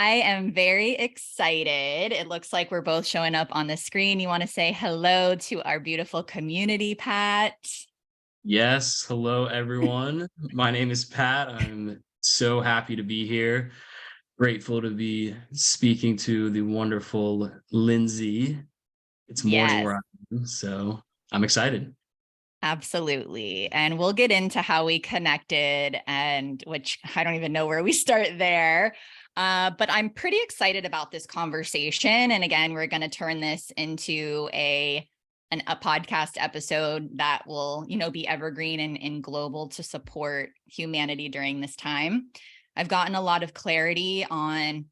I am very excited. It looks like we're both showing up on the screen. You want to say hello to our beautiful community, Pat? Yes. Hello, everyone. My name is Pat. I'm so happy to be here. Grateful to be speaking to the wonderful Lindsay. It's morning Yes, where I am, so I'm excited. absolutely. And we'll get into how we connected and which I don't even know where we start there. But I'm pretty excited about this conversation. And again, we're going to turn this into a podcast episode that will, be evergreen and global to support humanity during this time. I've gotten a lot of clarity on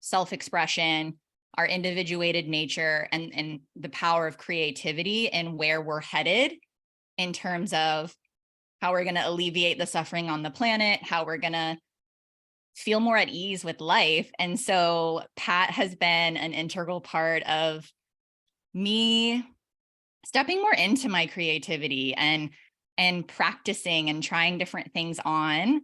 self-expression, our individuated nature, and the power of creativity and where we're headed in terms of how we're going to alleviate the suffering on the planet, how we're going to feel more at ease with life. And so Pat has been an integral part of me stepping more into my creativity and practicing and trying different things on.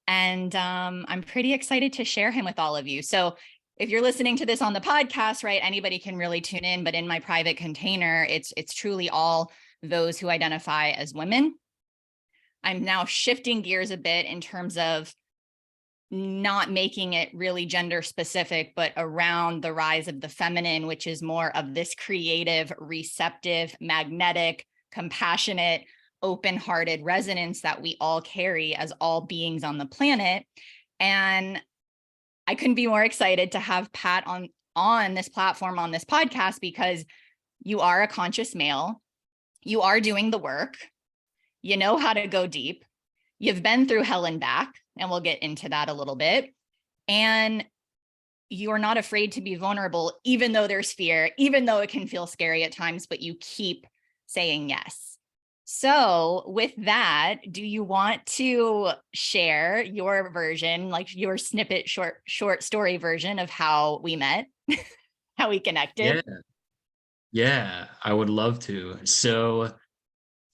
And I'm pretty excited to share him with all of you. So if you're listening to this on the podcast, right, anybody can really tune in, but in my private container, it's truly all those who identify as women. I'm now shifting gears a bit in terms of not making it really gender specific, but around the rise of the feminine, which is more of this creative, receptive, magnetic, compassionate, open-hearted resonance that we all carry as all beings on the planet. And I couldn't be more excited to have Pat on this platform, on this podcast, because you are a conscious male. You are doing the work. You know how to go deep. You've been through hell and back, and we'll get into that a little bit. And you are not afraid to be vulnerable, even though there's fear, even though it can feel scary at times, but you keep saying yes. So with that, do you want to share your version, like your snippet, short story version of how we met, how we connected? Yeah, I would love to. So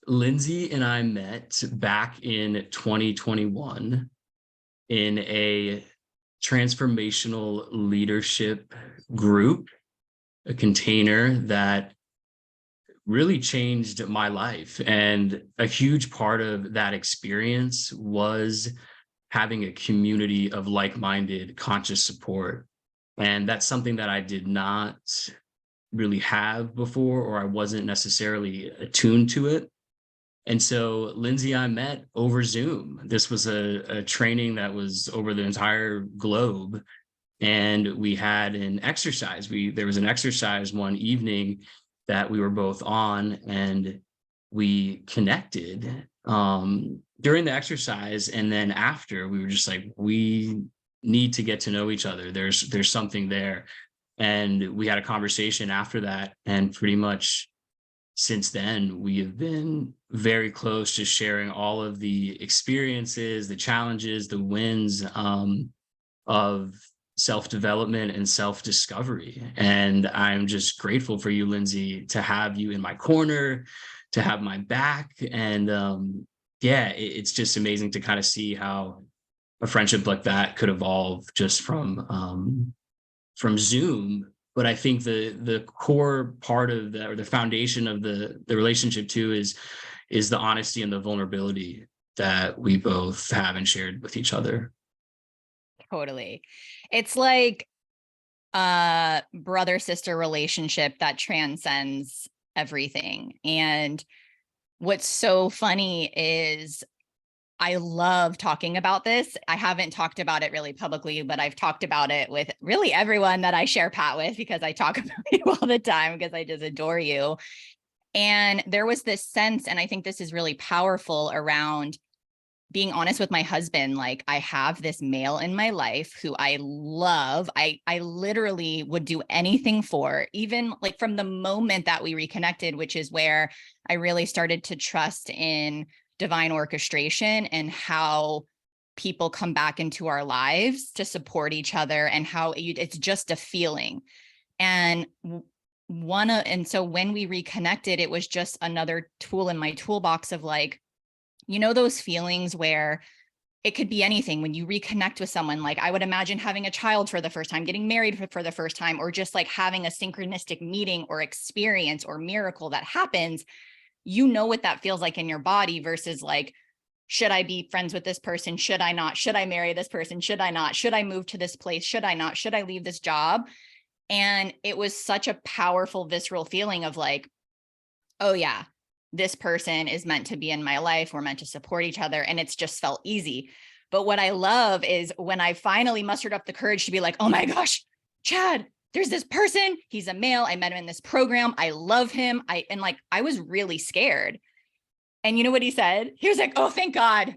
Lindsay and I met back in 2021 in a transformational leadership group, a container that really changed my life. And a huge part of that experience was having a community of like-minded conscious support. And that's something that I did not really have before, or I wasn't necessarily attuned to it. And so Lindsay I met over Zoom. This was a training that was over the entire globe. And we had an exercise. There was an exercise one evening that we were both on, and we connected during the exercise. And then after, we were just like, we need to get to know each other. There's something there. And we had a conversation after that. And pretty much since then, we have been very close to sharing all of the experiences, the challenges, the wins of self-development and self-discovery. And I'm just grateful for you, Lindsay, to have you in my corner, to have my back. And yeah, it's just amazing to kind of see how a friendship like that could evolve just from Zoom. But I think the core part of that, or the foundation of the relationship too, is the honesty and the vulnerability that we both have and shared with each other. Totally. It's like a brother-sister relationship that transcends everything. And what's so funny is I love talking about this. I haven't talked about it really publicly, but I've talked about it with really everyone that I share Pat with, because I talk about you all the time because I just adore you. And there was this sense, and I think this is really powerful, around being honest with my husband. Like, I have this male in my life who I love. I literally would do anything for, even like from the moment that we reconnected, which is where I really started to trust in divine orchestration and how people come back into our lives to support each other, and how it's just a feeling. And so when we reconnected, it was just another tool in my toolbox of like, those feelings where it could be anything. When you reconnect with someone, like I would imagine having a child for the first time, getting married for the first time, or just like having a synchronistic meeting or experience or miracle that happens, you know what that feels like in your body versus like, should I be friends with this person? Should I not? Should I marry this person? Should I not? Should I move to this place? Should I not? Should I leave this job? And it was such a powerful, visceral feeling of like, oh yeah, this person is meant to be in my life. We're meant to support each other. And it's just felt easy. But what I love is when I finally mustered up the courage to be like, oh my gosh, Chad, there's this person. He's a male. I met him in this program. I love him. I was really scared. And you know what he said? He was like, oh, thank God.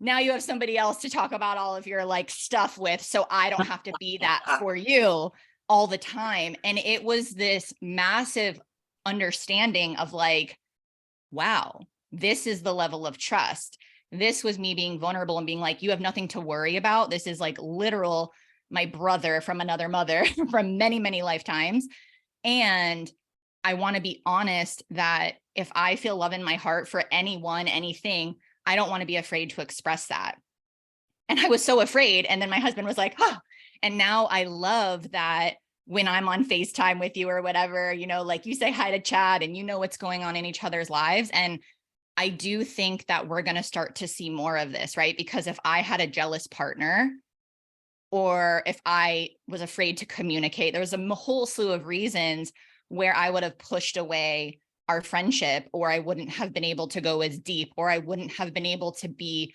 Now you have somebody else to talk about all of your like stuff with. So I don't have to be that for you all the time. And it was this massive understanding of like, wow, this is the level of trust. This was me being vulnerable and being like, you have nothing to worry about. This is like literal, my brother from another mother from many, many lifetimes. And I want to be honest that if I feel love in my heart for anyone, anything, I don't want to be afraid to express that. And I was so afraid. And then my husband was like, oh, and now I love that when I'm on FaceTime with you or whatever, you know, like you say hi to Chad and you know what's going on in each other's lives. And I do think that we're going to start to see more of this, right? Because if I had a jealous partner, or if I was afraid to communicate, there was a whole slew of reasons where I would have pushed away our friendship, or I wouldn't have been able to go as deep, or I wouldn't have been able to be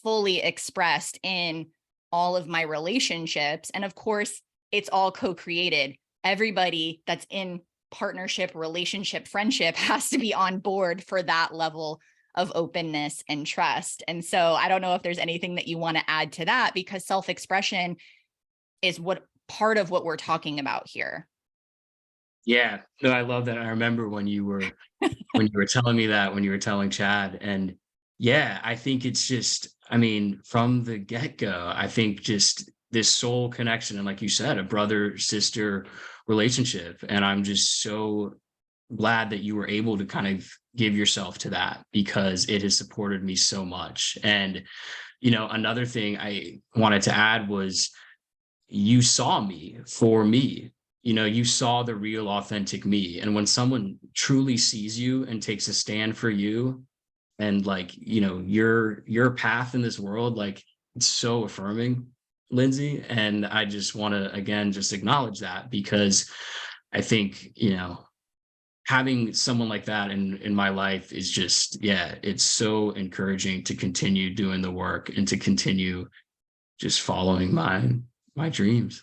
fully expressed in all of my relationships. And of course, it's all co-created. Everybody that's in partnership, relationship, friendship has to be on board for that level of openness and trust. And so I don't know if there's anything that you want to add to that, because self-expression is what part of what we're talking about here. Yeah, no, I love that. I remember when you were telling me that, when you were telling Chad, and yeah, I think it's just, I mean, from the get-go, I think just this soul connection, and like you said, a brother sister relationship, and I'm just so glad that you were able to kind of give yourself to that, because it has supported me so much. And you know, another thing I wanted to add was, you saw me for me. You know, you saw the real authentic me. And when someone truly sees you and takes a stand for you, and like, you know, your path in this world, like, it's so affirming, Lindsay. And I just want to again just acknowledge that, because I think, you know, having someone like that in my life is just, yeah, it's so encouraging to continue doing the work and to continue just following my dreams.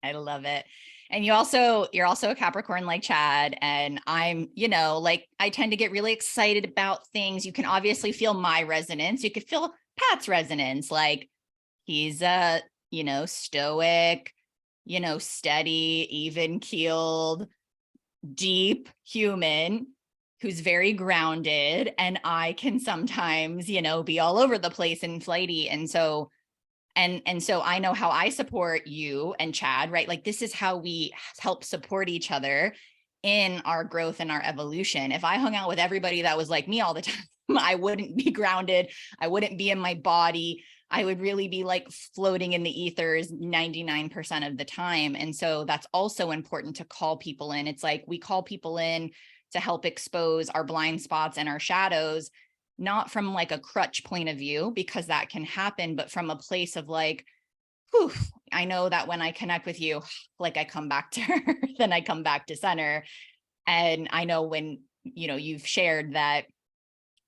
I love it. And you're also a Capricorn like Chad. And I'm, you know, like I tend to get really excited about things. You can obviously feel my resonance. You could feel Pat's resonance. Like he's a, you know, stoic, you know, steady, even keeled, deep human who's very grounded. And I can sometimes, you know, be all over the place and flighty. And so I know how I support you and Chad, right? Like this is how we help support each other in our growth and our evolution. If I hung out with everybody that was like me all the time, I wouldn't be grounded. I wouldn't be in my body. I would really be like floating in the ethers 99% of the time. And so that's also important to call people in. It's like we call people in to help expose our blind spots and our shadows, not from like a crutch point of view, because that can happen, but from a place of like, whew, I know that when I connect with you, like I come back to earth and I come back to center. And I know when, you know, you've shared that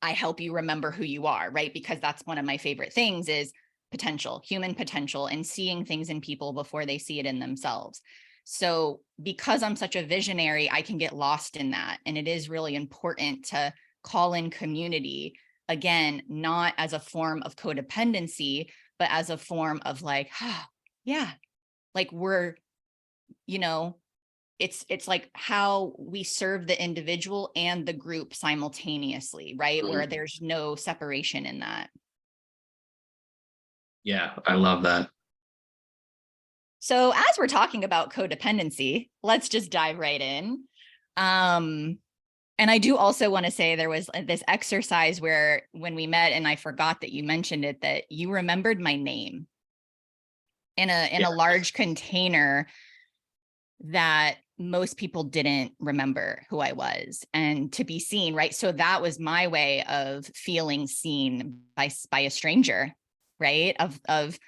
I help you remember who you are, right? Because that's one of my favorite things is potential, human potential, and seeing things in people before they see it in themselves. So because I'm such a visionary, I can get lost in that. And it is really important to call in community, again, not as a form of codependency, but as a form of like, oh, yeah, like we're, you know, it's like how we serve the individual and the group simultaneously, right? Where there's no separation in that. Yeah, I love that. So as we're talking about codependency, let's just dive right in. And I do also want to say there was this exercise where when we met, and I forgot that you mentioned it, that you remembered my name in a large container that most people didn't remember who I was, and to be seen, right? So that was my way of feeling seen by a stranger, right? Of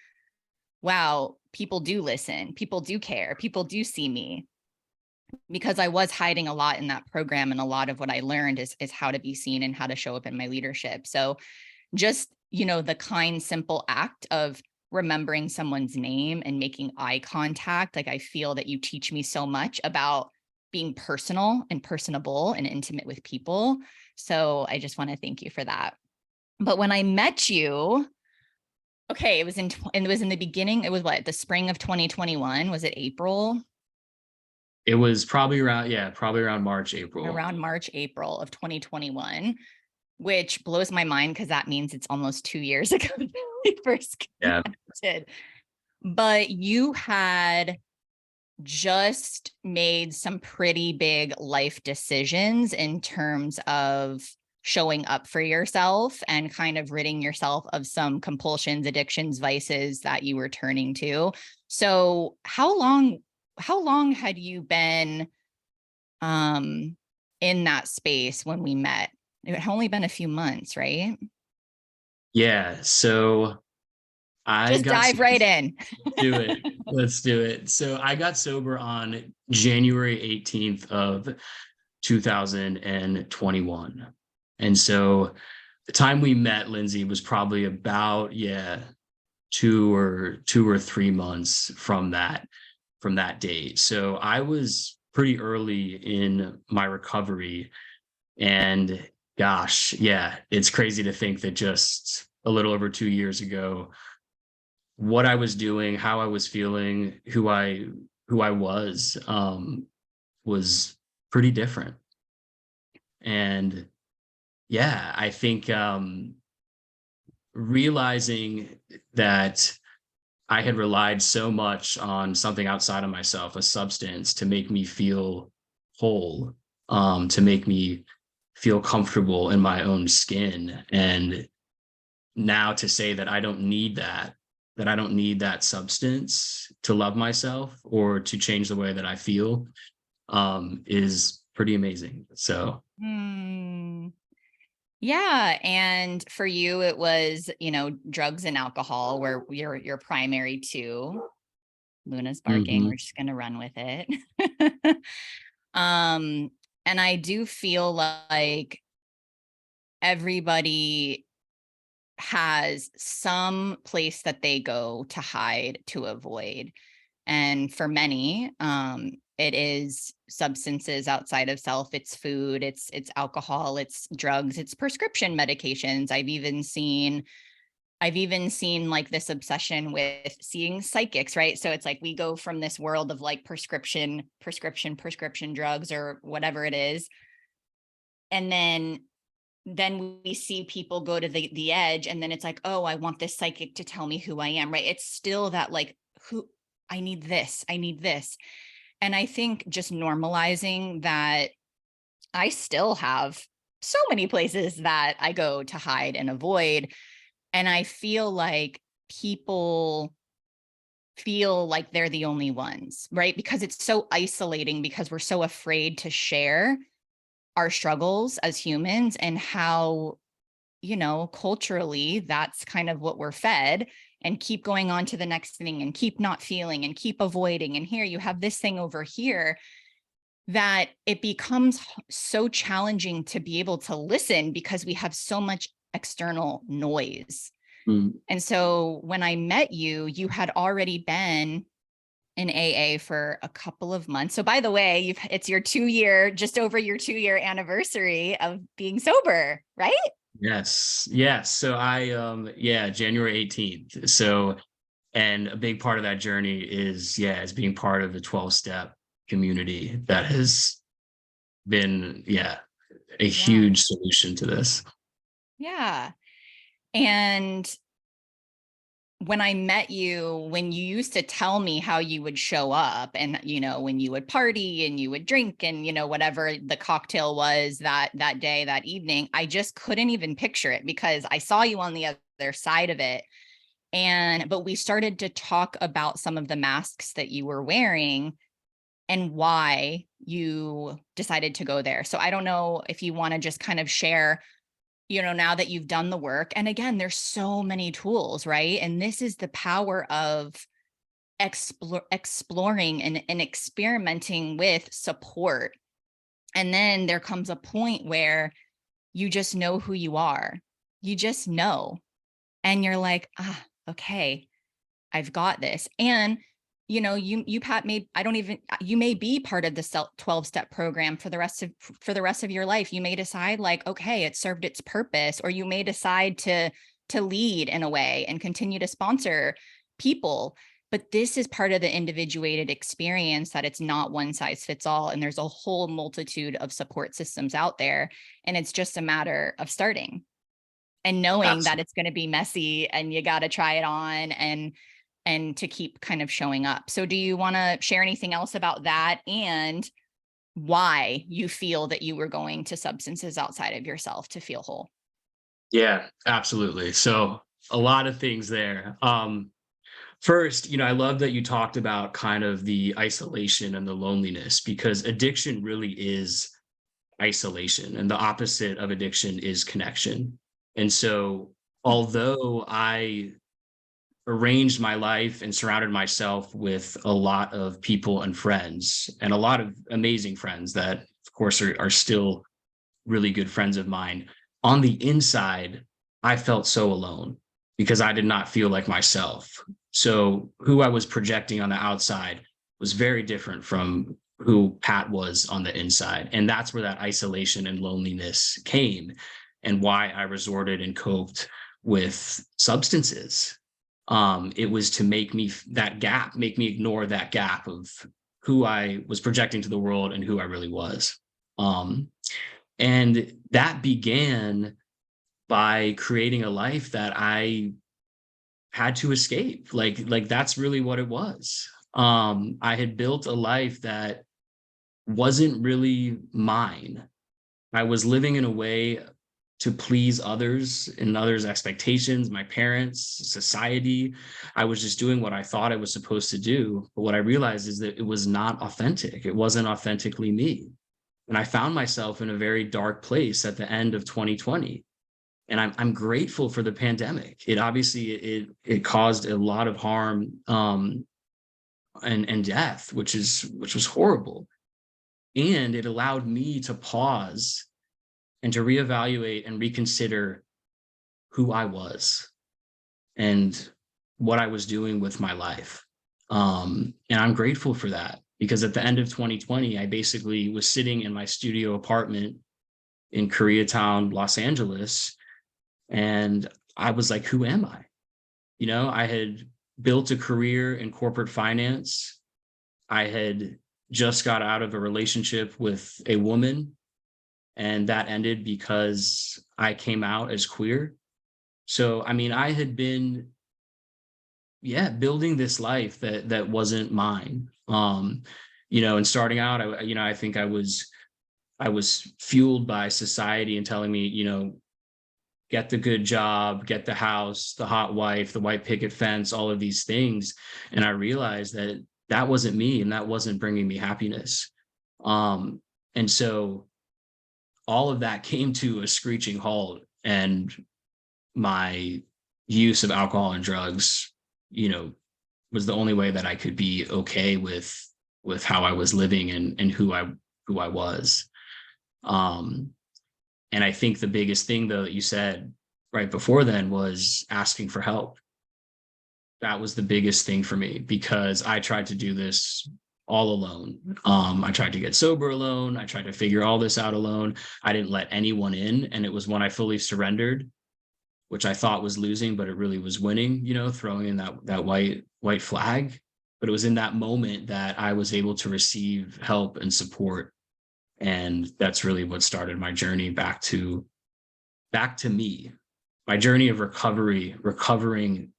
wow, people do listen, people do care, people do see me, because I was hiding a lot in that program, and a lot of what I learned is how to be seen and how to show up in my leadership. So just, the kind, simple act of remembering someone's name and making eye contact. Like, I feel that you teach me so much about being personal and personable and intimate with people. So I just want to thank you for that. But when I met you, okay, it was in the beginning. It was what, the spring of 2021? Was it April? It was probably around March, April. Around March, April of 2021, which blows my mind because that means it's almost 2 years ago that we first connected. But you had just made some pretty big life decisions in terms of showing up for yourself and kind of ridding yourself of some compulsions, addictions, vices that you were turning to. So how long had you been in that space when we met? It had only been a few months, right? Yeah. So I Just got dive right in. do it. Let's do it. So I got sober on January 18th of 2021. And so the time we met, Lindsay, was probably about 2 or 3 months from that date. So I was pretty early in my recovery, and gosh, yeah, it's crazy to think that just a little over 2 years ago, what I was doing, how I was feeling, who I was pretty different. And yeah, I think realizing that I had relied so much on something outside of myself, a substance, to make me feel whole, to make me feel comfortable in my own skin. And now to say that I don't need that I don't need that substance to love myself or to change the way that I feel, is pretty amazing. So. Yeah. And for you, it was, drugs and alcohol were your primary two. Luna's barking. We're just going to run with it. And I do feel like everybody has some place that they go to hide, to avoid. And for many, it is substances outside of self. It's food, it's alcohol, it's drugs, it's prescription medications. I've even seen like this obsession with seeing psychics, right? So it's like we go from this world of like prescription drugs or whatever it is. And then we see people go to the edge, and then it's like, oh, I want this psychic to tell me who I am, right? It's still that like, who I need this. And I think just normalizing that I still have so many places that I go to hide and avoid. And I feel like people feel like they're the only ones, right? Because it's so isolating, because we're so afraid to share our struggles as humans, and how, culturally, that's kind of what we're fed, and keep going on to the next thing and keep not feeling and keep avoiding. And here you have this thing over here, that it becomes so challenging to be able to listen because we have so much external noise. And so when I met you, you had already been in AA for a couple of months. So by the way, it's just over your 2-year anniversary of being sober, right? Yes. So January 18th. So, and a big part of that journey is being part of the 12-step community that has been, a huge solution to this. Yeah. And when I met you, when you used to tell me how you would show up and, when you would party and you would drink and, whatever the cocktail was that day, that evening, I just couldn't even picture it because I saw you on the other side of it. But we started to talk about some of the masks that you were wearing and why you decided to go there. So I don't know if you want to just kind of share, now that you've done the work. And again, there's so many tools, right? And this is the power of exploring and experimenting with support. And then there comes a point where you just know who you are. You just know. And you're like, okay, I've got this. And you Pat, you may be part of the 12-step program for the rest of your life. You may decide like, okay, it served its purpose, or you may decide to lead in a way and continue to sponsor people. But this is part of the individuated experience, that it's not one size fits all. And there's a whole multitude of support systems out there. And it's just a matter of starting and knowing that it's going to be messy and you got to try it on and to keep kind of showing up. So do you want to share anything else about that and why you feel that you were going to substances outside of yourself to feel whole? Yeah, absolutely. So a lot of things there. First, I love that you talked about kind of the isolation and the loneliness, because addiction really is isolation, and the opposite of addiction is connection. And so although I arranged my life and surrounded myself with a lot of people and friends, and a lot of amazing friends that, of course, are still really good friends of mine, on the inside, I felt so alone because I did not feel like myself. So who I was projecting on the outside was very different from who Pat was on the inside. And that's where that isolation and loneliness came, and why I resorted and coped with substances. It was to make me ignore that gap of who I was projecting to the world and who I really was. And that began by creating a life that I had to escape. Like that's really what it was. I had built a life that wasn't really mine. I was living in a way to please others and others' expectations, my parents, society. I was just doing what I thought I was supposed to do. But what I realized is that it was not authentic. It wasn't authentically me. And I found myself in a very dark place at the end of 2020. And I'm grateful for the pandemic. It obviously it caused a lot of harm and death, which was horrible. And it allowed me to pause and to reevaluate and reconsider who I was and what I was doing with my life. And I'm grateful for that, because at the end of 2020, I basically was sitting in my studio apartment in Koreatown, Los Angeles, and I was like, who am I? I had built a career in corporate finance. I had just got out of a relationship with a woman, and that ended because I came out as queer. So, I had been, building this life that wasn't mine. And starting out, I think I was fueled by society and telling me, get the good job, get the house, the hot wife, the white picket fence, all of these things. And I realized that that wasn't me, and that wasn't bringing me happiness. And so all of that came to a screeching halt, and my use of alcohol and drugs, was the only way that I could be okay with how I was living and who I was. And I think the biggest thing, though, that you said right before then was asking for help. That was the biggest thing for me, because I tried to do this all alone. I tried to get sober alone. I tried to figure all this out alone. I didn't let anyone in. And it was when I fully surrendered, which I thought was losing, but it really was winning, throwing in that white flag. But it was in that moment that I was able to receive help and support. And that's really what started my journey back to me, my journey of recovering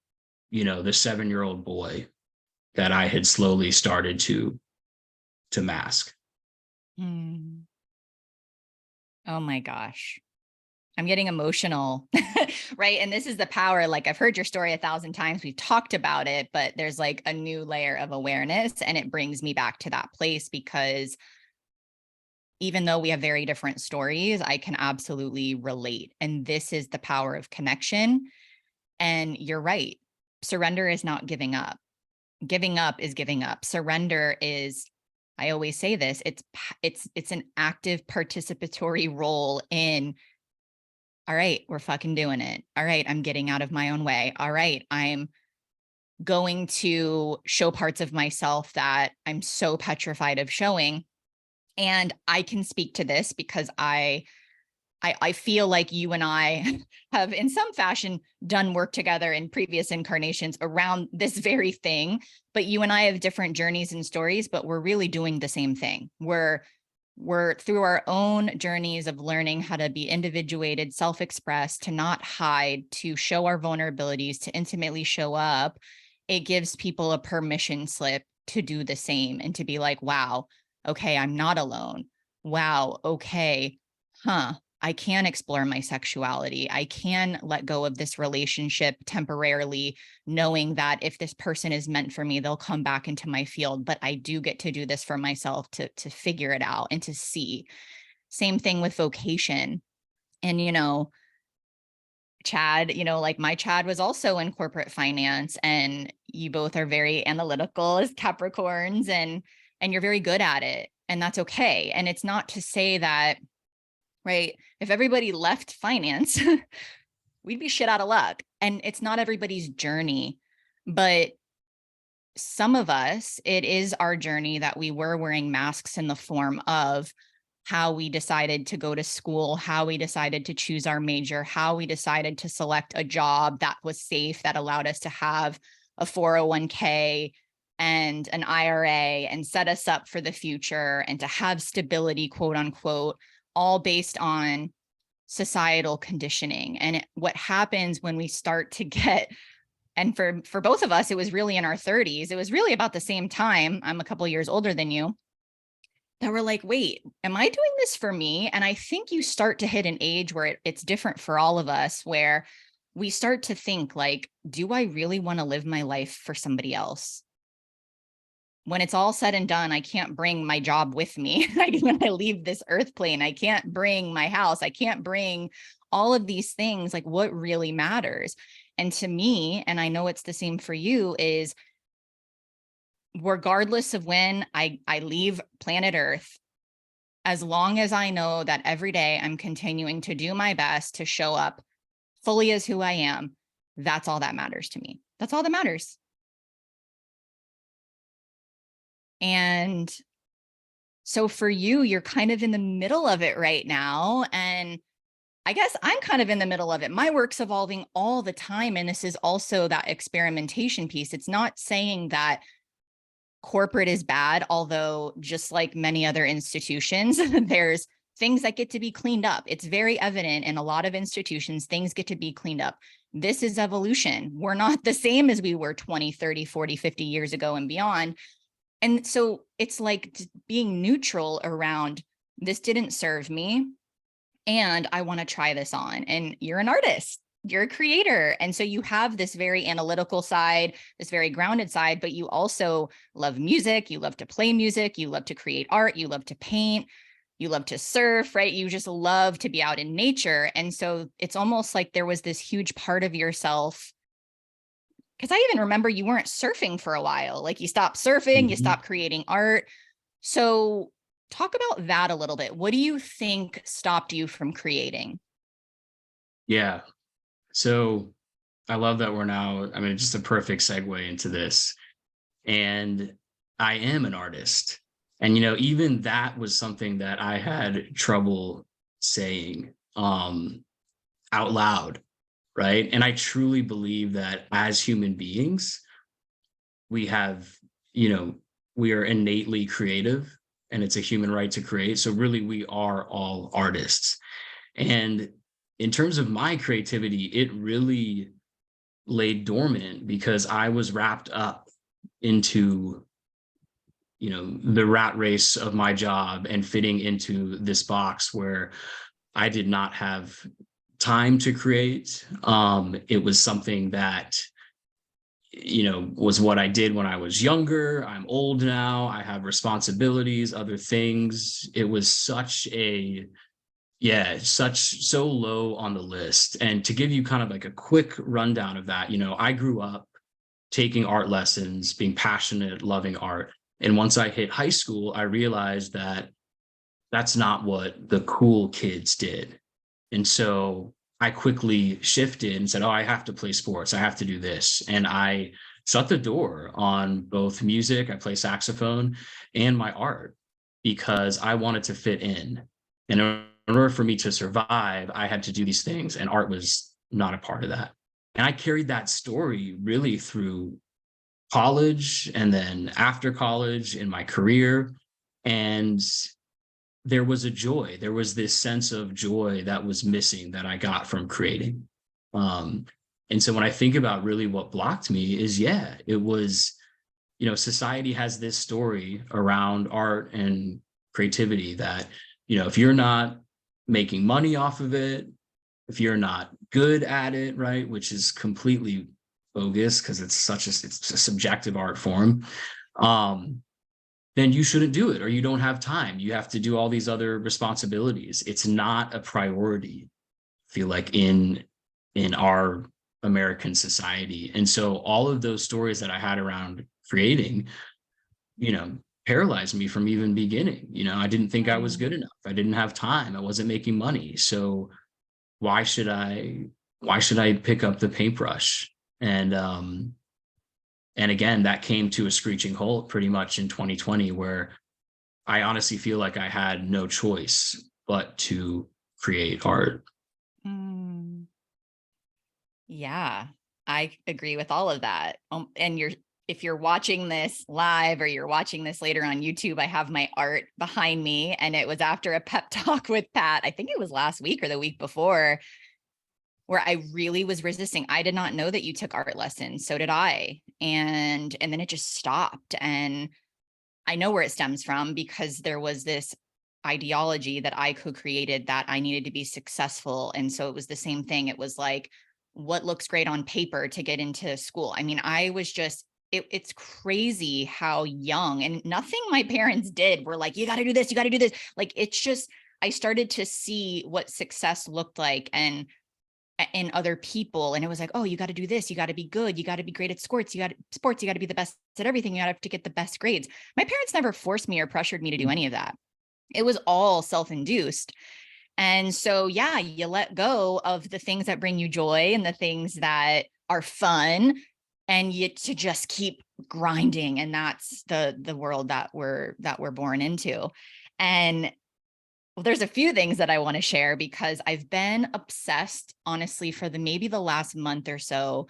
the 7-year-old boy that I had slowly started to mask. Mm. Oh my gosh. I'm getting emotional, right? And this is the power. Like, I've heard your story 1,000 times. We've talked about it, but there's like a new layer of awareness, and it brings me back to that place, because even though we have very different stories, I can absolutely relate. And this is the power of connection. And you're right. Surrender is not giving up. Giving up is giving up. Surrender is, I always say this, it's an active participatory role in, all right, we're fucking doing it. All right, I'm getting out of my own way. All right, I'm going to show parts of myself that I'm so petrified of showing. And I can speak to this because I feel like you and I have in some fashion done work together in previous incarnations around this very thing, but you and I have different journeys and stories, but we're really doing the same thing. We're through our own journeys of learning how to be individuated, self-expressed, to not hide, to show our vulnerabilities, to intimately show up. It gives people a permission slip to do the same and to be like, wow, okay, I'm not alone. Wow, okay, I can explore my sexuality. I can let go of this relationship temporarily, knowing that if this person is meant for me, they'll come back into my field. But I do get to do this for myself to figure it out and to see. Same thing with vocation. And, Chad, like my Chad was also in corporate finance, and you both are very analytical as Capricorns, and you're very good at it. And that's okay. And it's not to say that, right, if everybody left finance, we'd be shit out of luck. And it's not everybody's journey, but some of us, it is our journey that we were wearing masks in the form of how we decided to go to school, how we decided to choose our major, how we decided to select a job that was safe, that allowed us to have a 401k and an IRA and set us up for the future and to have stability, quote unquote, all based on societal conditioning. And what happens when we start to get, and for both of us, it was really in our 30s, it was really about the same time, I'm a couple years older than you, that we're like, wait, am I doing this for me? And I think you start to hit an age where it's different for all of us, where we start to think like, do I really want to live my life for somebody else? When it's all said and done, I can't bring my job with me. When I leave this earth plane, I can't bring my house. I can't bring all of these things. Like, what really matters? And to me, and I know it's the same for you, is regardless of when I leave planet Earth, as long as I know that every day I'm continuing to do my best to show up fully as who I am, that's all that matters to me. That's all that matters. And so for you, you're kind of in the middle of it right now. And I guess I'm kind of in the middle of it. My work's evolving all the time. And this is also that experimentation piece. It's not saying that corporate is bad, although just like many other institutions, there's things that get to be cleaned up. It's very evident in a lot of institutions, things get to be cleaned up. This is evolution. We're not the same as we were 20, 30, 40, 50 years ago and beyond. And so it's like being neutral around, this didn't serve me and I want to try this on. And you're an artist, you're a creator. And so you have this very analytical side, this very grounded side, but you also love music. You love to play music. You love to create art. You love to paint. You love to surf, right? You just love to be out in nature. And so it's almost like there was this huge part of yourself, because I even remember you weren't surfing for a while. Like you stopped surfing, you stopped creating art. So talk about that a little bit. What do you think stopped you from creating? Yeah. So I love that we're now, just a perfect segue into this. And I am an artist. And, even that was something that I had trouble saying out loud. Right. And I truly believe that as human beings, we have, we are innately creative, and it's a human right to create. So really, we are all artists. And in terms of my creativity, it really laid dormant because I was wrapped up into, the rat race of my job and fitting into this box where I did not have time to create. It was something that, was what I did when I was younger. I'm old now. I have responsibilities, other things. It was so low on the list. And to give you kind of like a quick rundown of that, I grew up taking art lessons, being passionate, loving art. And once I hit high school, I realized that that's not what the cool kids did. And so I quickly shifted and said, oh, I have to play sports. I have to do this. And I shut the door on both music, I play saxophone, and my art because I wanted to fit in. And in order for me to survive, I had to do these things, and art was not a part of that. And I carried that story really through college and then after college in my career. And there was a joy. There was this sense of joy that was missing that I got from creating. And so when I think about really what blocked me is, it was, society has this story around art and creativity that, if you're not making money off of it, if you're not good at it, right, which is completely bogus because it's a subjective art form, then you shouldn't do it, or you don't have time. You have to do all these other responsibilities. It's not a priority, I feel like, in our American society. And so all of those stories that I had around creating, paralyzed me from even beginning. I didn't think I was good enough. I didn't have time. I wasn't making money. So why should I pick up the paintbrush? And again, that came to a screeching halt pretty much in 2020, where I honestly feel like I had no choice but to create art. Yeah, I agree with all of that. And if you're watching this live or you're watching this later on YouTube, I have my art behind me, and it was after a pep talk with Pat. I think it was last week or the week before, where I really was resisting. I did not know that you took art lessons. So did I. And then it just stopped. And I know where it stems from, because there was this ideology that I co-created that I needed to be successful. And so it was the same thing. It was like, what looks great on paper to get into school? I mean, I was just, it's crazy how young, and nothing my parents did were like, you got to do this, you got to do this. Like, it's just, I started to see what success looked like and in other people. And it was like, oh, you got to do this. You got to be good. You got to be great at sports. You got to be the best at everything. You got to have to get the best grades. My parents never forced me or pressured me to do any of that. It was all self-induced. And so, yeah, you let go of the things that bring you joy and the things that are fun, and you to just keep grinding. And that's the world that we're born into. And well, there's a few things that I want to share, because I've been obsessed, honestly, for maybe the last month or so.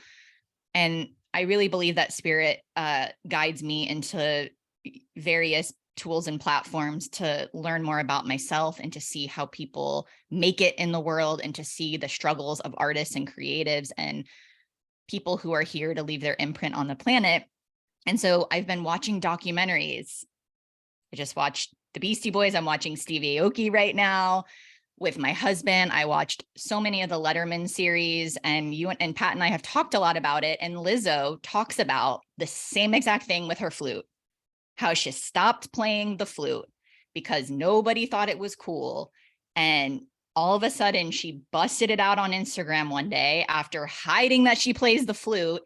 And I really believe that spirit guides me into various tools and platforms to learn more about myself and to see how people make it in the world, and to see the struggles of artists and creatives and people who are here to leave their imprint on the planet. And so I've been watching documentaries. I just watched the Beastie Boys. I'm watching Steve Aoki right now with my husband. I watched so many of the Letterman series, and you and Pat and I have talked a lot about it. And Lizzo talks about the same exact thing with her flute, how she stopped playing the flute because nobody thought it was cool. And all of a sudden she busted it out on Instagram one day after hiding that she plays the flute,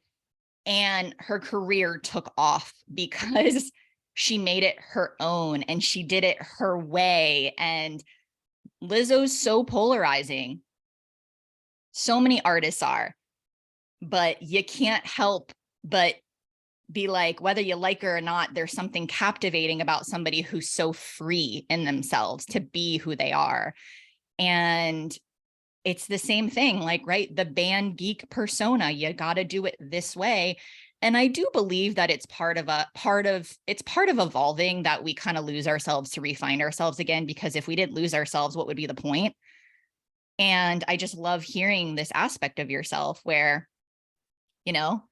and her career took off because she made it her own and she did it her way. And Lizzo's so polarizing. So many artists are, but you can't help but be like, whether you like her or not, there's something captivating about somebody who's so free in themselves to be who they are. And it's the same thing, like, right, the band geek persona, you got to do it this way. And I do believe that it's part of evolving, that we kind of lose ourselves to refine ourselves again, because if we didn't lose ourselves, what would be the point? And I just love hearing this aspect of yourself where you know,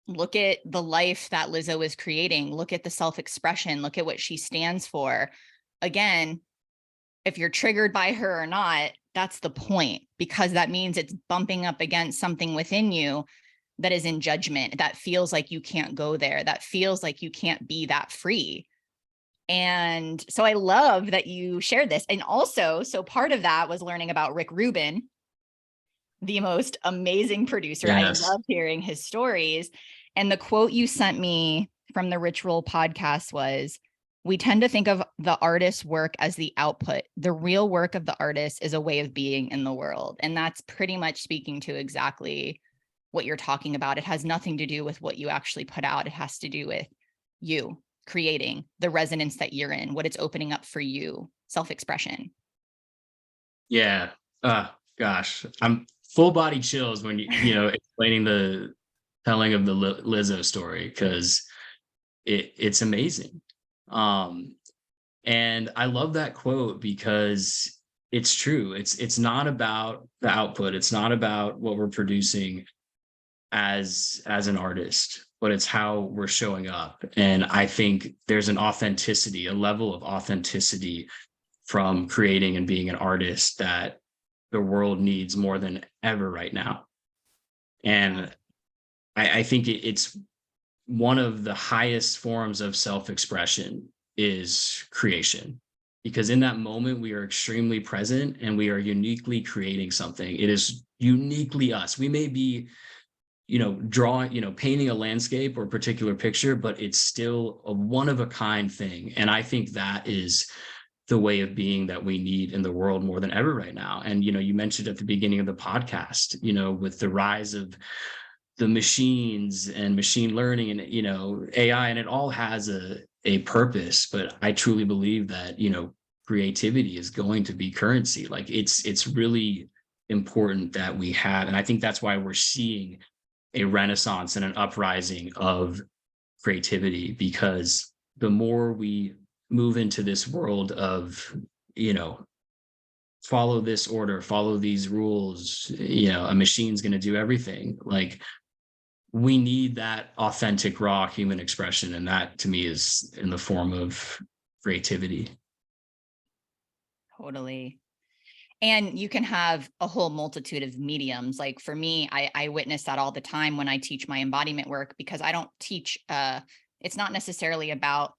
look at the life that Lizzo is creating. Look at the self-expression. Look at what she stands for. Again, if you're triggered by her or not, that's the point, because that means it's bumping up against something within you that is in judgment, that feels like you can't go there, that feels like you can't be that free. And so I love that you shared this. And also, so part of that was learning about Rick Rubin, the most amazing producer. I Yes. love hearing his stories. And the quote you sent me from the Ritual podcast was, we tend to think of the artist's work as the output. The real work of the artist is a way of being in the world. And that's pretty much speaking to exactly what you're talking about. It has nothing to do with what you actually put out. It has to do with you creating the resonance that you're in, what it's opening up for you, self-expression. Yeah. Gosh, I'm full body chills when explaining the telling of the Lizzo story, because it's amazing. And I love that quote because it's true. It's not about the output. It's not about what we're producing as an artist, but it's how we're showing up. And I think there's an authenticity, a level of authenticity from creating and being an artist that the world needs more than ever right now. And I think it's one of the highest forms of self-expression is creation, because in that moment we are extremely present and we are uniquely creating something. It is uniquely us. We may be drawing, painting a landscape or a particular picture, but it's still a one of a kind thing. And I think that is the way of being that we need in the world more than ever right now. And you mentioned at the beginning of the podcast, with the rise of the machines and machine learning and AI, and it all has a purpose. But I truly believe that creativity is going to be currency. Like it's really important that we have, and I think that's why we're seeing a renaissance and an uprising of creativity, because the more we move into this world of follow this order, follow these rules, a machine's going to do everything. Like, we need that authentic, raw human expression. And that to me is in the form of creativity. Totally. And you can have a whole multitude of mediums. Like for me, I witness that all the time when I teach my embodiment work, because I don't teach, it's not necessarily about,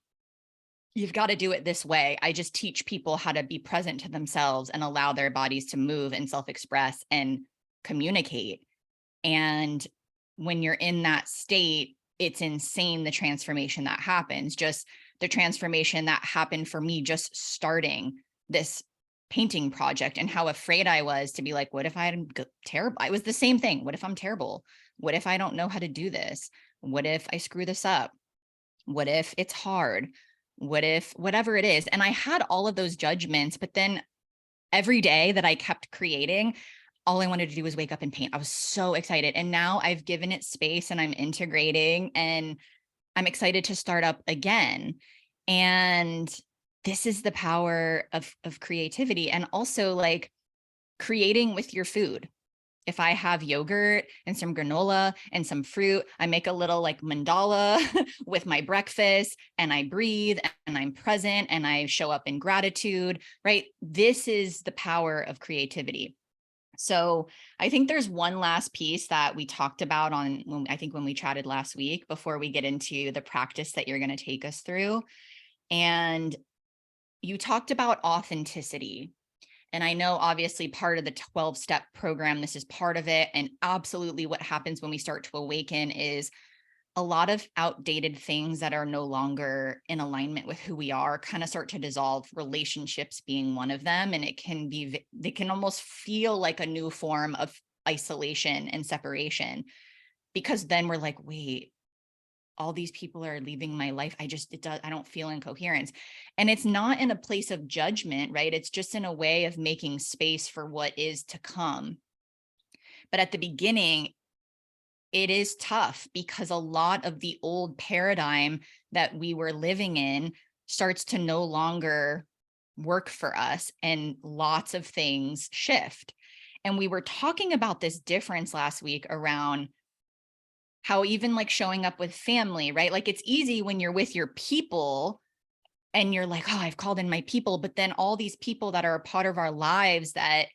you've got to do it this way. I just teach people how to be present to themselves and allow their bodies to move and self-express and communicate. And when you're in that state, it's insane the transformation that happens. Just the transformation that happened for me just starting this painting project, and how afraid I was to be like, what if I'm terrible? It was the same thing. What if I'm terrible? What if I don't know how to do this? What if I screw this up? What if it's hard? What if whatever it is? And I had all of those judgments, but then every day that I kept creating, all I wanted to do was wake up and paint. I was so excited. And now I've given it space and I'm integrating and I'm excited to start up again. And this is the power of creativity. And also like creating with your food. If I have yogurt and some granola and some fruit, I make a little like mandala with my breakfast, and I breathe and I'm present and I show up in gratitude, right? This is the power of creativity. So I think there's one last piece that we talked about when we chatted last week, before we get into the practice that you're going to take us through. And you talked about authenticity. And I know obviously part of the 12-step program, this is part of it. And absolutely what happens when we start to awaken is a lot of outdated things that are no longer in alignment with who we are kind of start to dissolve, relationships being one of them. And they can almost feel like a new form of isolation and separation, because then we're like, wait, all these people are leaving my life. I don't feel incoherence. And it's not in a place of judgment, right? It's just in a way of making space for what is to come. But at the beginning, it is tough, because a lot of the old paradigm that we were living in starts to no longer work for us, and lots of things shift. And we were talking about this difference last week around how even like showing up with family, right? Like it's easy when you're with your people and you're like, oh, I've called in my people, but then all these people that are a part of our lives that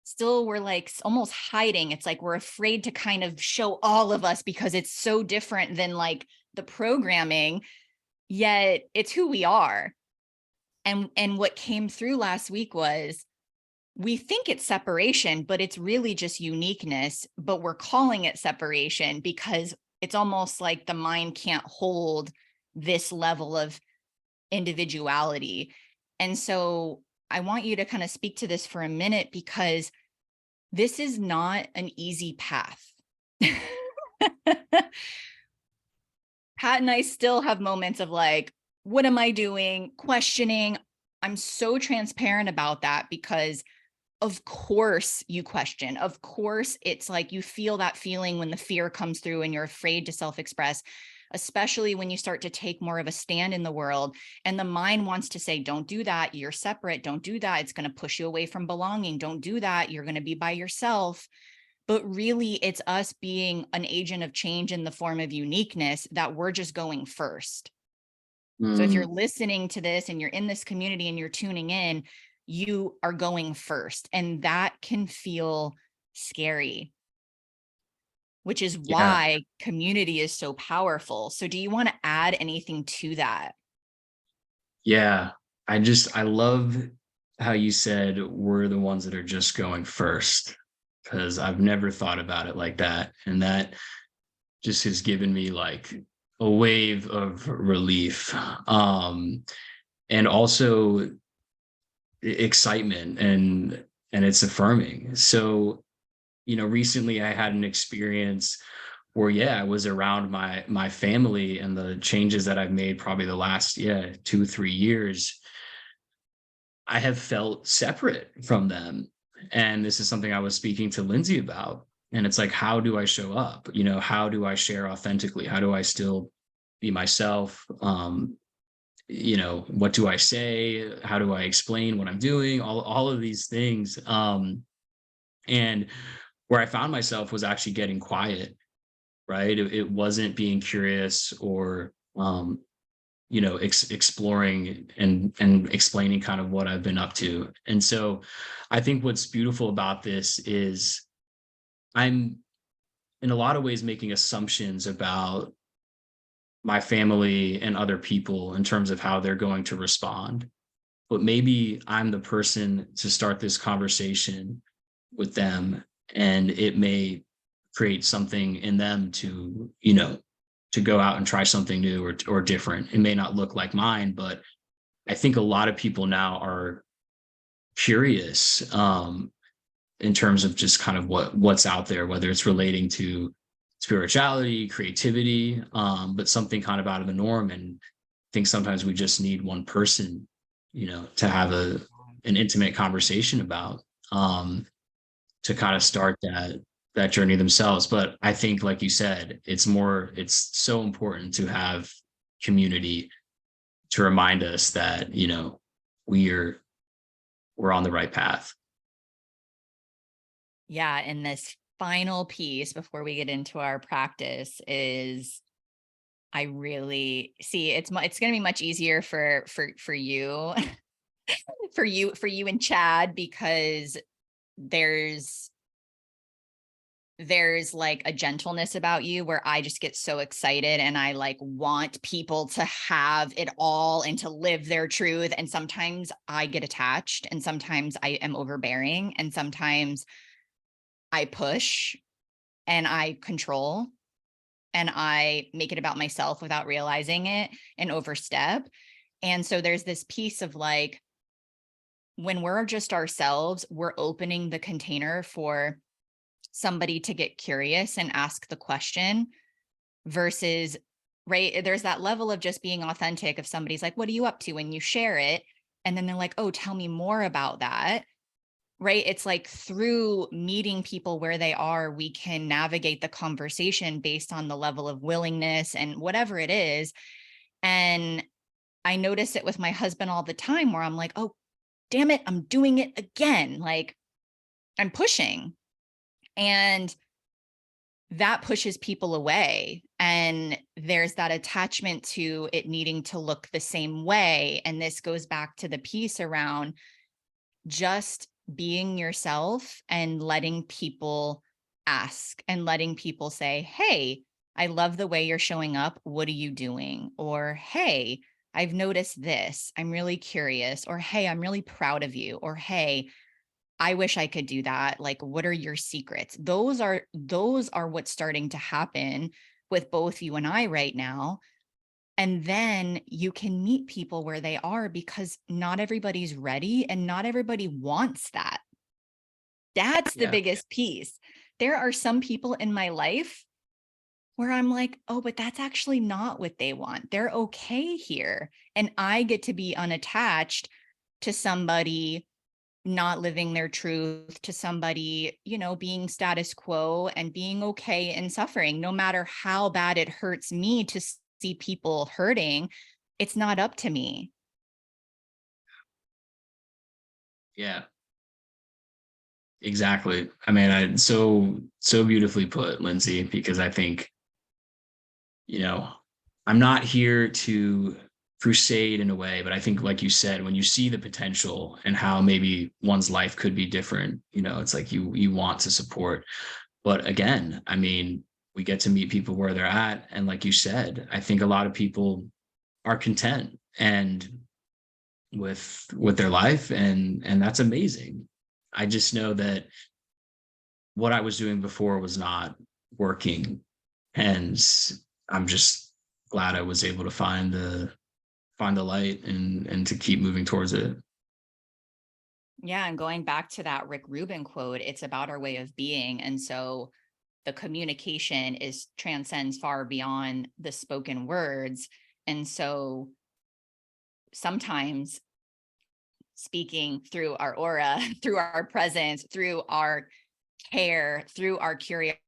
still we're like almost hiding. It's like we're afraid to kind of show all of us because it's so different than like the programming, yet it's who we are. And what came through last week was we think it's separation, but it's really just uniqueness, but we're calling it separation because it's almost like the mind can't hold this level of individuality. And so I want you to kind of speak to this for a minute because this is not an easy path. Pat and I still have moments of like, what am I doing? Questioning. I'm so transparent about that because of course you question. Of course, it's like you feel that feeling when the fear comes through and you're afraid to self-express, especially when you start to take more of a stand in the world. And the mind wants to say, don't do that. You're separate. Don't do that. It's going to push you away from belonging. Don't do that. You're going to be by yourself. But really, it's us being an agent of change in the form of uniqueness that we're just going first. So if you're listening to this and you're in this community and you're tuning in, you are going first. And that can feel scary, which is Yeah. why community is so powerful. So do you want to add anything to that? Yeah. I love how you said we're the ones that are just going first, because I've never thought about it like that. And that just has given me like a wave of relief. And also excitement, and it's affirming. So, recently I had an experience where, yeah, I was around my family, and the changes that I've made probably the last, 2-3 years, I have felt separate from them. And this is something I was speaking to Lindsay about. And it's like, how do I show up? How do I share authentically? How do I still be myself? What do I say? How do I explain what I'm doing? All of these things. And where I found myself was actually getting quiet, right? It wasn't being curious or exploring and explaining kind of what I've been up to. And so I think what's beautiful about this is I'm in a lot of ways making assumptions about my family and other people in terms of how they're going to respond. But maybe I'm the person to start this conversation with them, and it may create something in them to go out and try something new or different. It may not look like mine, but I think a lot of people now are curious, in terms of just kind of what's out there, whether it's relating to spirituality, creativity, but something kind of out of the norm. And I think sometimes we just need one person, to have an intimate conversation about, to kind of start that journey themselves. But I think, like you said, it's so important to have community to remind us that, we're on the right path. Yeah. And this final piece before we get into our practice is I really see it's going to be much easier for you, for you and Chad, because there's like a gentleness about you where I just get so excited and I like want people to have it all and to live their truth. And sometimes I get attached, and sometimes I am overbearing, and sometimes I push and I control and I make it about myself without realizing it and overstep. And so there's this piece of like, when we're just ourselves, we're opening the container for somebody to get curious and ask the question versus, right, there's that level of just being authentic. If somebody's like, what are you up to? And you share it, and then they're like, oh, tell me more about that. Right. It's like through meeting people where they are, we can navigate the conversation based on the level of willingness and whatever it is. And I notice it with my husband all the time where I'm like, oh, damn it, I'm doing it again. Like I'm pushing. And that pushes people away. And there's that attachment to it needing to look the same way. And this goes back to the piece around just being yourself and letting people ask and letting people say, hey, I love the way you're showing up. What are you doing? Or, hey, I've noticed this. I'm really curious. Or, hey, I'm really proud of you. Or, hey, I wish I could do that. Like, what are your secrets? Those are what's starting to happen with both you and I right now. And then you can meet people where they are, because not everybody's ready and not everybody wants that. That's the biggest piece. There are some people in my life where I'm like, oh, but that's actually not what they want. They're okay here. And I get to be unattached to somebody not living their truth, to somebody, being status quo and being okay in suffering, no matter how bad it hurts me to see people hurting. It's not up to me. Yeah, exactly. I mean, so beautifully put, Lindsay, because I think, I'm not here to crusade in a way, but I think, like you said, when you see the potential and how maybe one's life could be different, it's like you want to support. But again, I mean, we get to meet people where they're at. And like you said, I think a lot of people are content and with their life, and that's amazing. I just know that what I was doing before was not working. And I'm just glad I was able to find the light and to keep moving towards it. Yeah. And going back to that Rick Rubin quote, it's about our way of being. And so the communication transcends far beyond the spoken words. And so sometimes speaking through our aura, through our presence, through our care, through our curiosity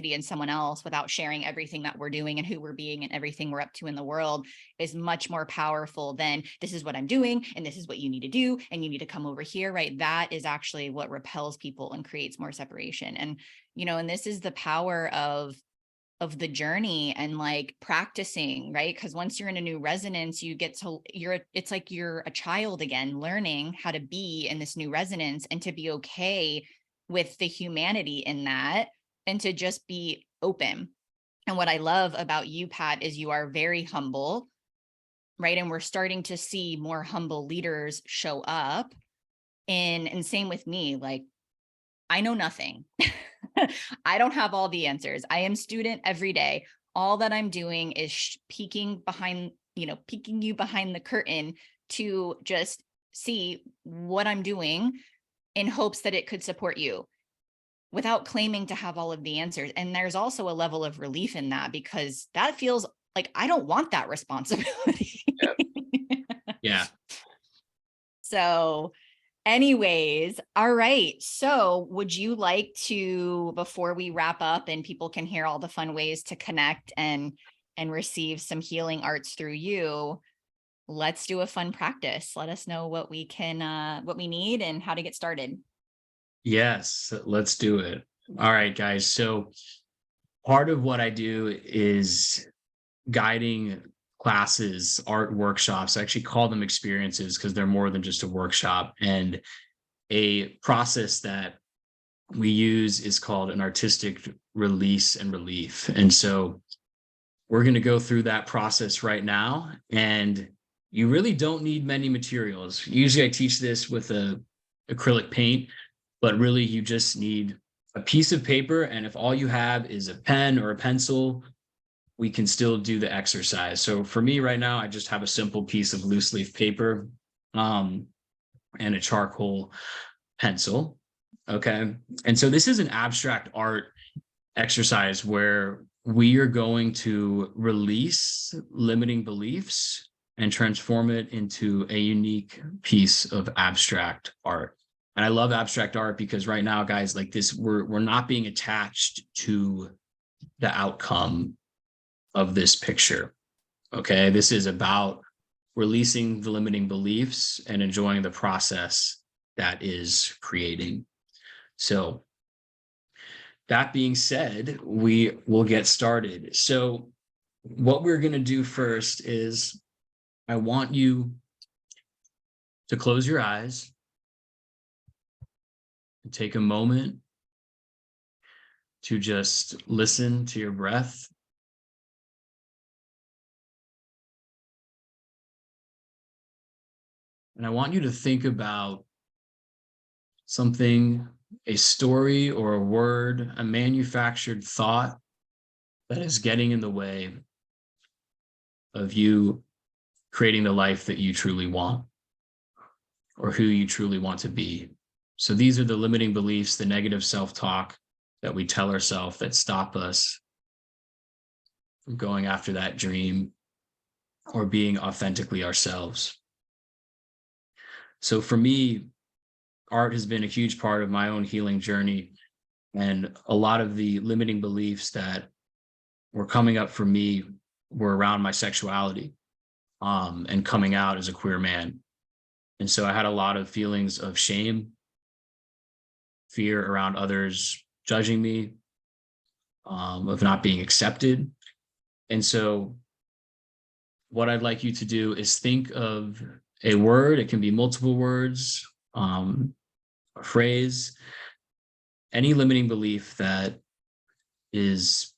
in someone else, without sharing everything that we're doing and who we're being and everything we're up to in the world, is much more powerful than this is what I'm doing and this is what you need to do and you need to come over here, right? That is actually what repels people and creates more separation. And and this is the power of the journey and like practicing, right? Because once you're in a new resonance, it's like you're a child again, learning how to be in this new resonance and to be okay with the humanity in that, and to just be open. And what I love about you, Pat, is you are very humble, right? And we're starting to see more humble leaders show up. And same with me, like, I know nothing. I don't have all the answers. I am student every day. All that I'm doing is peeking you behind the curtain to just see what I'm doing in hopes that it could support you, without claiming to have all of the answers. And there's also a level of relief in that, because that feels like I don't want that responsibility. Yeah. Yeah. So anyways, all right. So would you like to, before we wrap up and people can hear all the fun ways to connect and receive some healing arts through you, let's do a fun practice. Let us know what we need and how to get started. Yes, let's do it. All right, guys. So part of what I do is guiding classes, art workshops. I actually call them experiences because they're more than just a workshop. And a process that we use is called an artistic release and relief. And so we're going to go through that process right now. And you really don't need many materials. Usually I teach this with a acrylic paint, but really you just need a piece of paper. And if all you have is a pen or a pencil, we can still do the exercise. So for me right now, I just have a simple piece of loose leaf paper and a charcoal pencil. Okay. And so this is an abstract art exercise where we are going to release limiting beliefs and transform it into a unique piece of abstract art. And I love abstract art because right now, guys, like this, we're not being attached to the outcome of this picture. Okay. This is about releasing the limiting beliefs and enjoying the process that is creating. So that being said, we will get started. So what we're going to do first is I want you to close your eyes and take a moment to just listen to your breath. And I want you to think about something, a story or a word, a manufactured thought that is getting in the way of you creating the life that you truly want or who you truly want to be. So these are the limiting beliefs, the negative self-talk that we tell ourselves that stop us from going after that dream or being authentically ourselves. So for me, art has been a huge part of my own healing journey. And a lot of the limiting beliefs that were coming up for me were around my sexuality and coming out as a queer man. And so I had a lot of feelings of shame, fear around others judging me, of not being accepted. And so what I'd like you to do is think of a word. It can be multiple words, a phrase, any limiting belief that is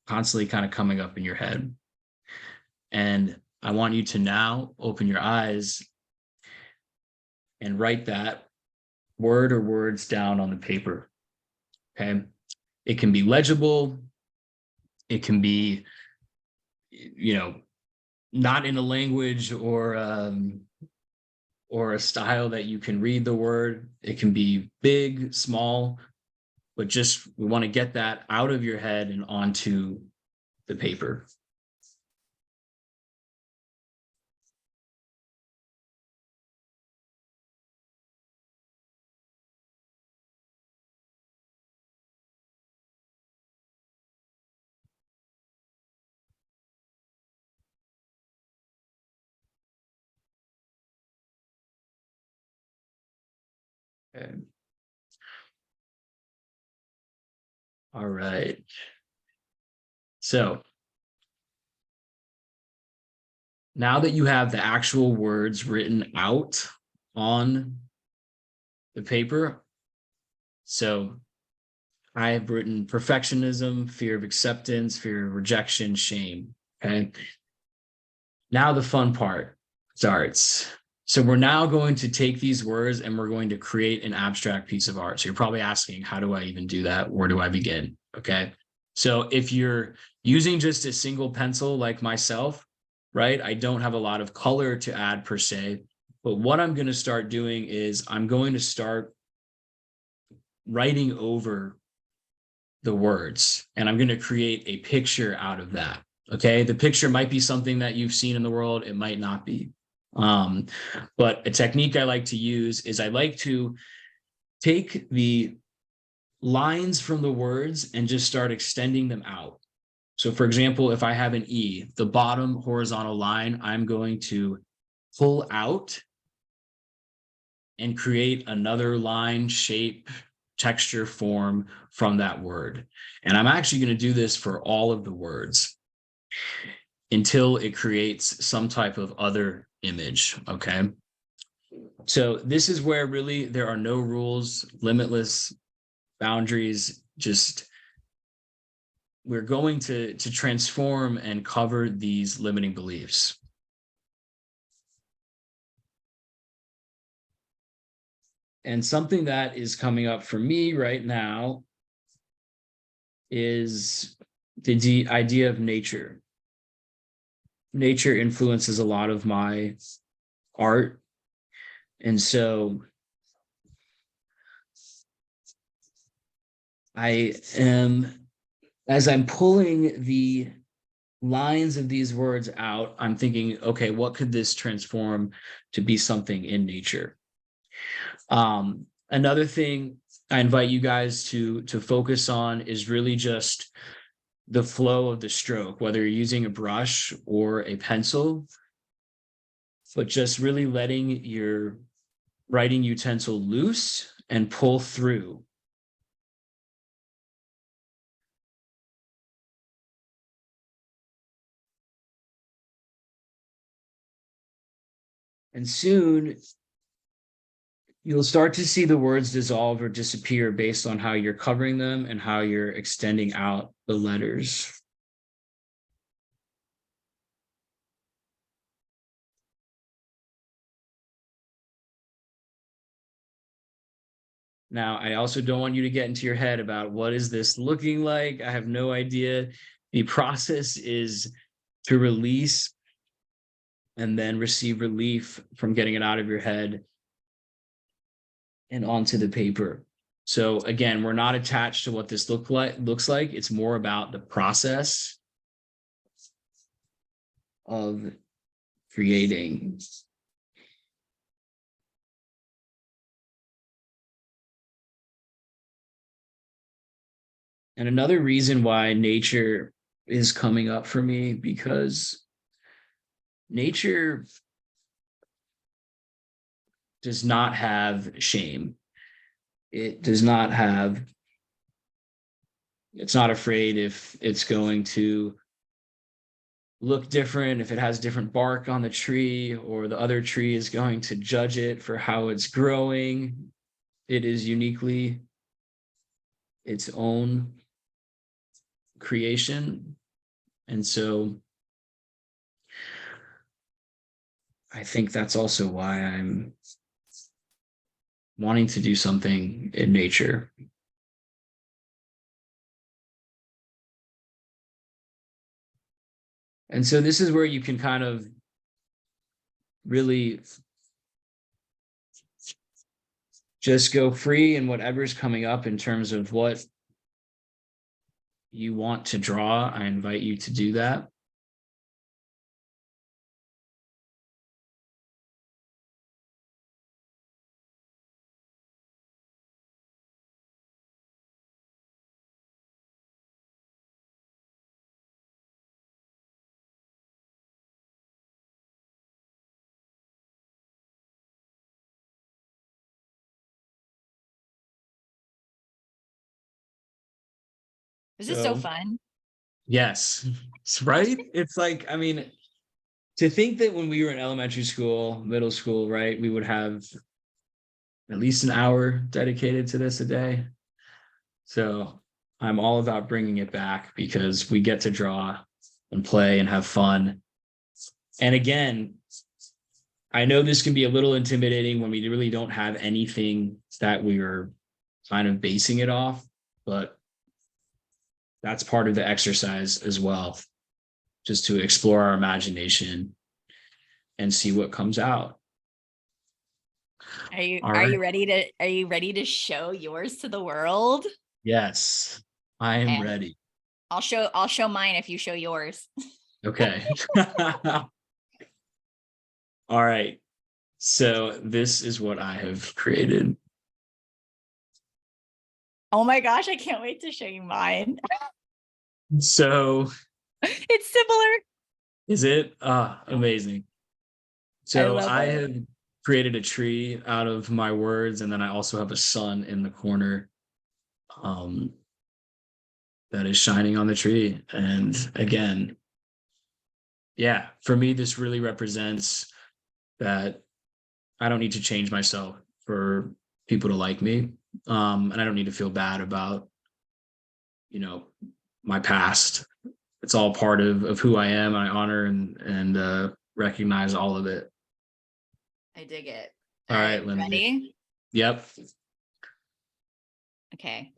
constantly kind of coming up in your head. And I want you to now open your eyes and write that word or words down on the paper. Okay. It can be legible. It can be, not in a language or a style that you can read the word. It can be big, small, but just we want to get that out of your head and onto the paper. Okay. All right. So now that you have the actual words written out on the paper, so I have written perfectionism, fear of acceptance, fear of rejection, shame. Okay. Now the fun part starts. So we're now going to take these words and we're going to create an abstract piece of art. So you're probably asking, how do I even do that? Where do I begin? Okay. So if you're using just a single pencil like myself, right, I don't have a lot of color to add per se, but what I'm going to start doing is I'm going to start writing over the words and I'm going to create a picture out of that. Okay. The picture might be something that you've seen in the world. It might not be. But a technique I like to use is I like to take the lines from the words and just start extending them out. So for example, if I have an E, the bottom horizontal line, I'm going to pull out and create another line, shape, texture, form from that word. And I'm actually going to do this for all of the words until it creates some type of other image. Okay. So this is where really there are no rules, limitless boundaries, just we're going to transform and cover these limiting beliefs. And something that is coming up for me right now is the idea of nature. Nature influences a lot of my art. And so I am, as I'm pulling the lines of these words out, I'm thinking, okay, what could this transform to be something in nature? Another thing I invite you guys to focus on is really just the flow of the stroke, whether you're using a brush or a pencil, but just really letting your writing utensil loose and pull through. And soon you'll start to see the words dissolve or disappear based on how you're covering them and how you're extending out the letters. Now, I also don't want you to get into your head about what is this looking like? I have no idea. The process is to release and then receive relief from getting it out of your head and onto the paper. So again, we're not attached to what this looks like. It's more about the process of creating. And another reason why nature is coming up for me, because nature does not have shame. It does not have, it's not afraid if it's going to look different, if it has different bark on the tree, or the other tree is going to judge it for how it's growing. It is uniquely its own creation. And so I think that's also why I'm wanting to do something in nature. And so this is where you can kind of really just go free in whatever's coming up in terms of what you want to draw. I invite you to do that. This is so fun. Yes, right? It's like, I mean, to think that when we were in elementary school, middle school, right, we would have at least an hour dedicated to this a day. So I'm all about bringing it back because we get to draw and play and have fun. And again, I know this can be a little intimidating when we really don't have anything that we are kind of basing it off, but that's part of the exercise as well, just to explore our imagination and see what comes out. Are you ready to show yours to the world? Yes, I am And ready. I'll show mine if you show yours. Okay. All right. So this is what I have created. Oh my gosh, I can't wait to show you mine. So It's similar. is it? Amazing. I So love I it. have created a tree out of my words, and then I also have a sun in the corner that is shining on the tree. And again, yeah, for me, this really represents that I don't need to change myself for people to like me. And I don't need to feel bad about, my past. It's all part of who I am. I honor and recognize all of it. I dig it. All right, Lindsay. Ready? Yep. Okay.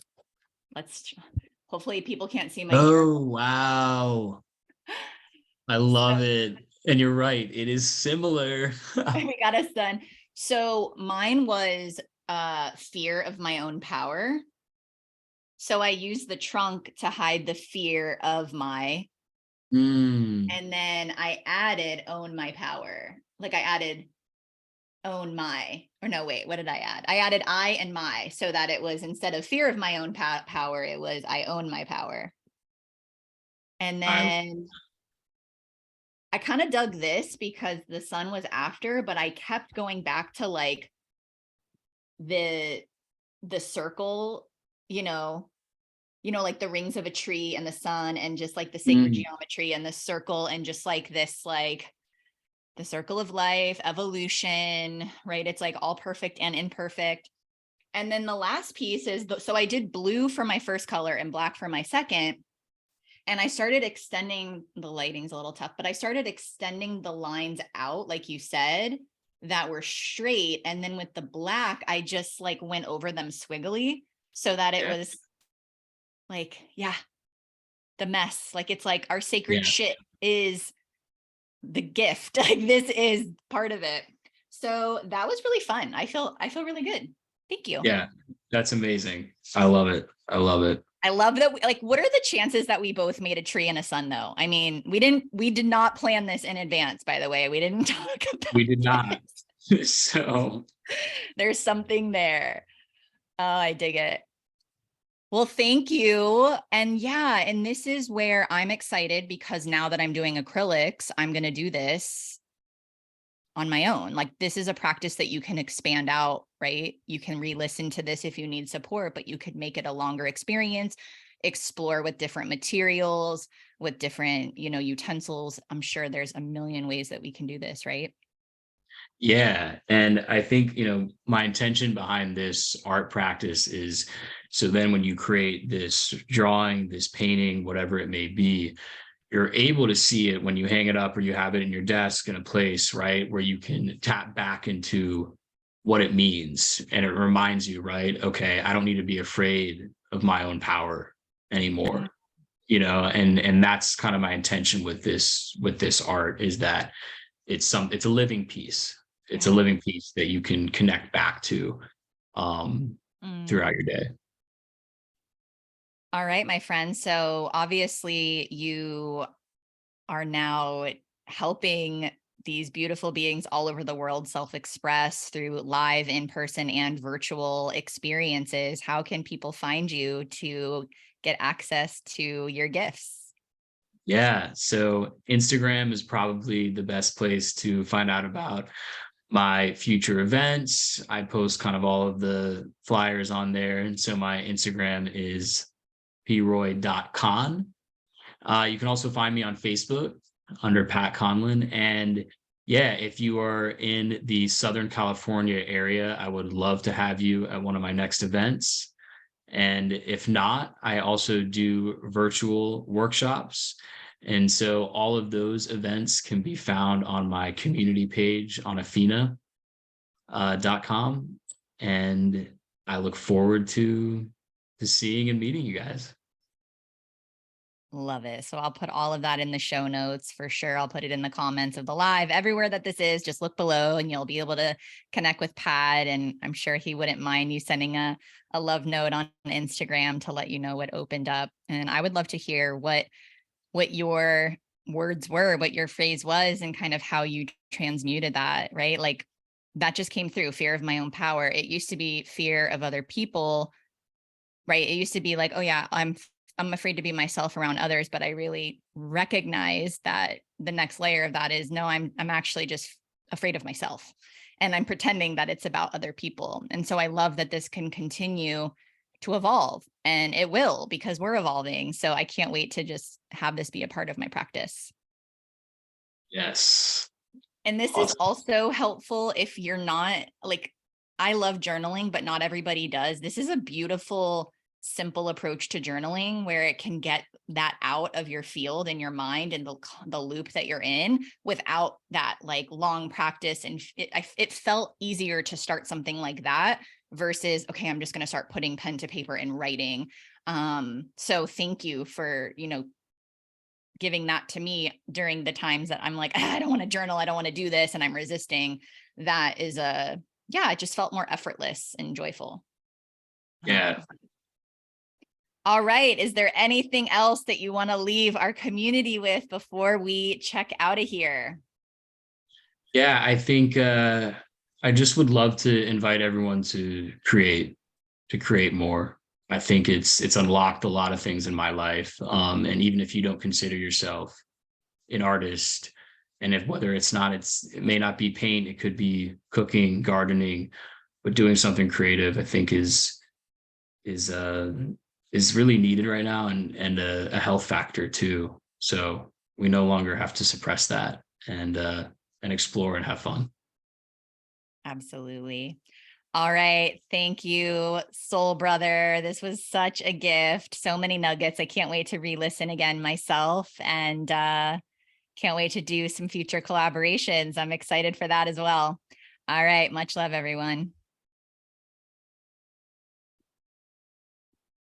Hopefully people can't see my Oh, wow. I love it. And you're right. It is similar. we got us done. So mine was fear of my own power. So I used the trunk to hide the fear of my, and then I added own my power. Like I added own my, or no, wait, what did I add? I added I and my, so that it was, instead of fear of my own power, it was I own my power. And then I kind of dug this because the sun was after, but I kept going back to like the circle, like the rings of a tree and the sun and just like the sacred geometry and the circle and just like this, like the circle of life, evolution, right? It's like all perfect and imperfect. And then the last piece is, so I did blue for my first color and black for my second. And I started extending, the lighting's a little tough, but I started extending the lines out, like you said, that were straight. And then with the black, I just like went over them squiggly so that it was like, yeah, the mess. Like, it's like our sacred shit is the gift. Like, this is part of it. So that was really fun. I feel really good. Thank you. Yeah, that's amazing. I love it. I love it. I love that. Like, what are the chances that we both made a tree and a sun, though? I mean, we did not plan this in advance, by the way. We didn't talk about We did not. So there's something there. Oh, I dig it. Well, thank you. And yeah, and this is where I'm excited, because now that I'm doing acrylics, I'm going to do this on my own. Like, this is a practice that you can expand out, right? You can re-listen to this if you need support, but you could make it a longer experience, explore with different materials, with different, utensils. I'm sure there's a million ways that we can do this, right? yeah, and I think, my intention behind this art practice is, so then when you create this drawing, this painting, whatever it may be, you're able to see it when you hang it up or you have it in your desk in a place, right, where you can tap back into what it means. And it reminds you, right, okay, I don't need to be afraid of my own power anymore. And that's kind of my intention with this art, is that it's a living piece. It's a living piece that you can connect back to throughout your day. All right, my friend. So obviously you are now helping these beautiful beings all over the world self-express through live, in-person, and virtual experiences. How can people find you to get access to your gifts? Yeah, so Instagram is probably the best place to find out about my future events. I post kind of all of the flyers on there. And so my Instagram is proy.con. You can also find me on Facebook under Pat Conlon. And yeah, if you are in the Southern California area, I would love to have you at one of my next events. And if not, I also do virtual workshops. And so all of those events can be found on my community page on Athena.com. And I look forward to seeing and meeting you guys. Love it. So I'll put all of that in the show notes for sure. I'll put it in the comments of the live, everywhere that this is. Just look below and you'll be able to connect with Pat. And I'm sure he wouldn't mind you sending a love note on Instagram to let you know what opened up. And I would love to hear what your words were, what your phrase was, and kind of how you transmuted that, right? Like, that just came through, fear of my own power. It used to be fear of other people, right? It used to be like, oh yeah, I'm afraid to be myself around others, but I really recognize that the next layer of that is, no, I'm actually just afraid of myself, and I'm pretending that it's about other people. And so I love that this can continue to evolve, and it will, because we're evolving. So I can't wait to just have this be a part of my practice. Yes. And this is also helpful if you're not, like, I love journaling, but not everybody does. This is a beautiful, simple approach to journaling where it can get that out of your field in your mind and the loop that you're in without that like long practice. And it felt easier to start something like that versus, okay, I'm just going to start putting pen to paper and writing. So thank you for, giving that to me during the times that I'm like, I don't want to journal, I don't want to do this, and I'm resisting. That is it just felt more effortless and joyful. Yeah. All right. Is there anything else that you want to leave our community with before we check out of here? Yeah, I think I just would love to invite everyone to create more. I think it's unlocked a lot of things in my life. And even if you don't consider yourself an artist, and whether it may not be paint, it could be cooking, gardening, but doing something creative, I think is really needed right now, and a health factor too. So we no longer have to suppress that. And and explore and have fun. Absolutely. All right. Thank you, soul brother. This was such a gift. So many nuggets. I can't wait to re-listen again myself, and can't wait to do some future collaborations. I'm excited for that as well. All right. Much love, everyone.